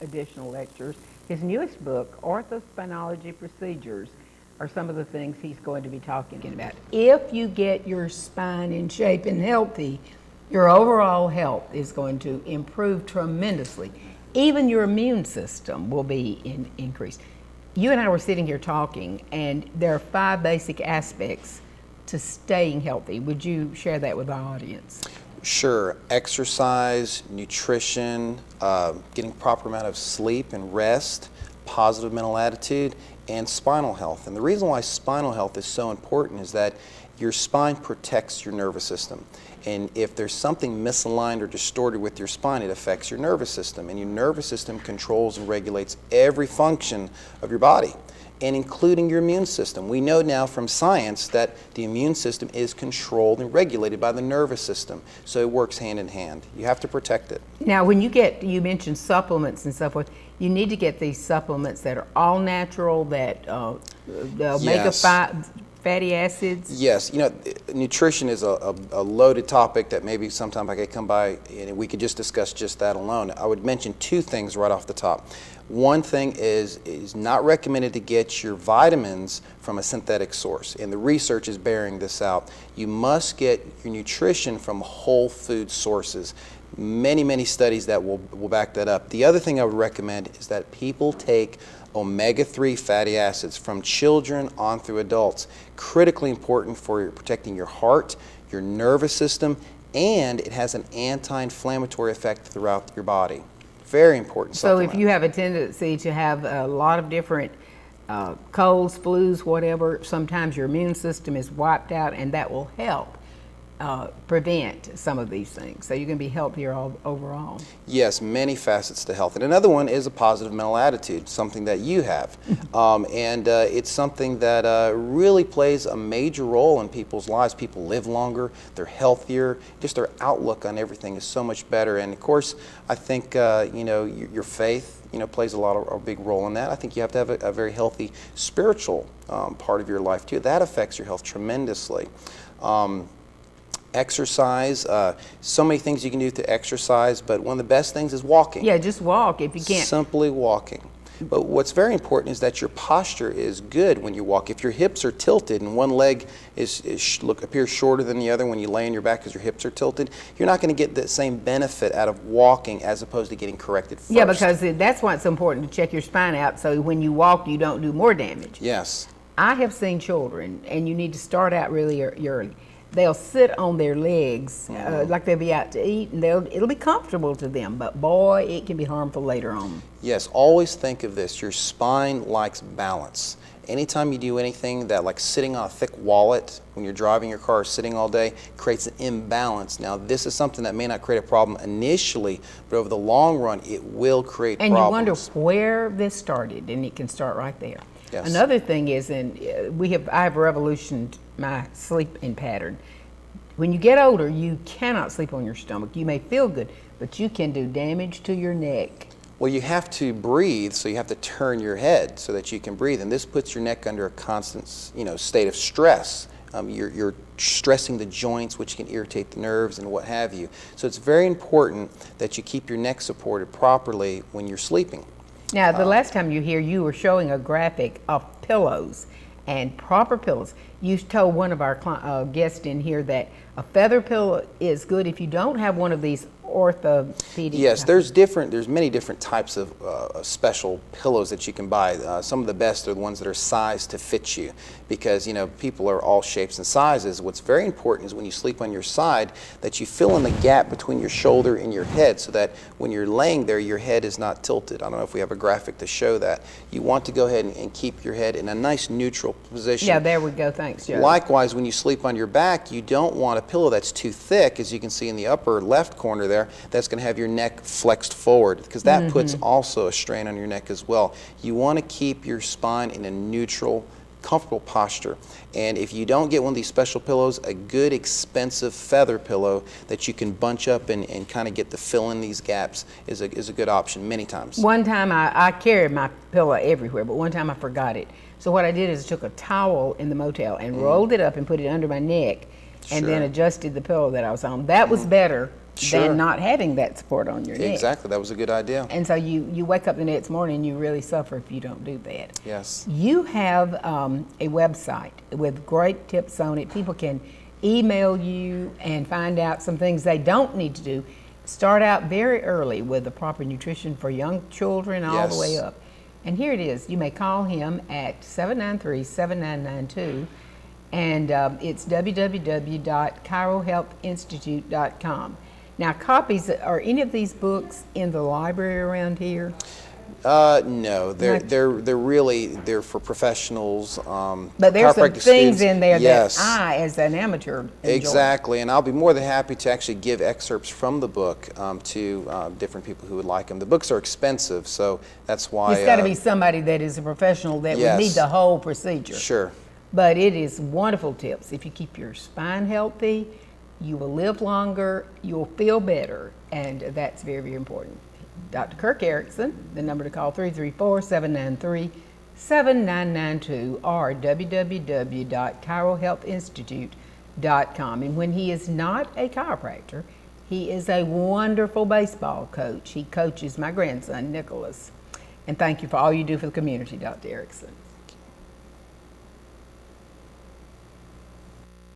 additional lectures. His newest book, Orthospinalogy Procedures, are some of the things he's going to be talking about. If you get your spine in shape and healthy, your overall health is going to improve tremendously. Even your immune system will be increased. You and I were sitting here talking, and there are 5 basic aspects to staying healthy. Would you share that with our audience? Sure. Exercise, nutrition, getting proper amount of sleep and rest, positive mental attitude, and spinal health. And the reason why spinal health is so important is that your spine protects your nervous system. And if there's something misaligned or distorted with your spine, it affects your nervous system. And your nervous system controls and regulates every function of your body, and including your immune system. We know now from science that the immune system is controlled and regulated by the nervous system. So it works hand in hand. You have to protect it. Now, when you mentioned supplements and so forth, you need to get these supplements that are all natural, that the omega-5 fatty acids. Yes, nutrition is a loaded topic that maybe sometime I could come by and we could just discuss just that alone. I would mention 2 things right off the top. One thing is not recommended to get your vitamins from a synthetic source, and the research is bearing this out. You must get your nutrition from whole food sources. Many studies that will back that up. The other thing I would recommend is that people take omega-3 fatty acids from children on through adults. Critically important for protecting your heart, your nervous system, and it has an anti-inflammatory effect throughout your body. Very important supplement. So if you have a tendency to have a lot of different colds, flus, whatever, sometimes your immune system is wiped out, and that will help prevent some of these things. So you can be healthier overall. Yes, many facets to health. And another one is a positive mental attitude, something that you have. And it's something that really plays a major role in people's lives. People live longer, they're healthier, just their outlook on everything is so much better. And of course, I think your faith plays a big role in that. I think you have to have a very healthy spiritual part of your life too. That affects your health tremendously. Exercise, so many things you can do to exercise, but one of the best things is walking. Yeah, just walk if you can't. Simply walking. But what's very important is that your posture is good when you walk. If your hips are tilted and one leg appears shorter than the other when you lay on your back because your hips are tilted, you're not going to get the same benefit out of walking as opposed to getting corrected first. Yeah, because that's why it's important to check your spine out so when you walk you don't do more damage. Yes. I have seen children, and you need to start out really early. They'll sit on their legs like they'll be out to eat, and it'll be comfortable to them, but boy, it can be harmful later on. Yes, always think of this. Your spine likes balance. Anytime you do anything that, like sitting on a thick wallet when you're driving your car or sitting all day, creates an imbalance. Now, this is something that may not create a problem initially, but over the long run, it will create problems. And you wonder where this started, and it can start right there. Yes. Another thing is, I have revolutioned my sleeping pattern. When you get older, you cannot sleep on your stomach. You may feel good, but you can do damage to your neck. Well, you have to breathe, so you have to turn your head so that you can breathe, and this puts your neck under a constant, state of stress. You're stressing the joints, which can irritate the nerves and what have you. So it's very important that you keep your neck supported properly when you're sleeping. Now, the last time you were showing a graphic of pillows and proper pillows. You told one of our guests in here that a feather pillow is good if you don't have one of these orthopedic. Yes, there's many different types of special pillows that you can buy. Some of the best are the ones that are sized to fit you, because people are all shapes and sizes. What's very important is when you sleep on your side that you fill in the gap between your shoulder and your head, so that when you're laying there, your head is not tilted. I don't know if we have a graphic to show that. You want to go ahead and keep your head in a nice neutral position. Yeah, there we go. Thanks, Joe. Likewise, when you sleep on your back, you don't want a pillow that's too thick, as you can see in the upper left corner there, that's going to have your neck flexed forward, because that puts also a strain on your neck as well. You want to keep your spine in a neutral, comfortable posture. And if you don't get one of these special pillows, a good expensive feather pillow that you can bunch up and kind of get to fill in these gaps is a good option many times. One time I carried my pillow everywhere, but one time I forgot it. So what I did is took a towel in the motel and rolled it up and put it under my neck, and then adjusted the pillow that I was on. That was better Sure. than not having that support on your neck. Exactly. That was a good idea. And so you wake up the next morning and you really suffer if you don't do that. Yes. You have a website with great tips on it. People can email you and find out some things they don't need to do. Start out very early with the proper nutrition for young children all the way Yes. up. And here it is. You may call him at 793-7992, and it's www.chirohealthinstitute.com. Now, are any of these books in the library around here? No, they're for professionals. But there's some chiropractic things students. in there Yes. that I, as an amateur, enjoy. Exactly, and I'll be more than happy to actually give excerpts from the book to different people who would like them. The books are expensive, so that's why. It's got to be somebody that is a professional that Yes. would need the whole procedure. Sure. But it is wonderful tips. If you keep your spine healthy, you will live longer, you'll feel better, and that's very, very important. Dr. Kirk Eriksen, the number to call 334-793-7992 or www.chirohealthinstitute.com. And when he is not a chiropractor, he is a wonderful baseball coach. He coaches my grandson, Nicholas. And thank you for all you do for the community, Dr. Eriksen.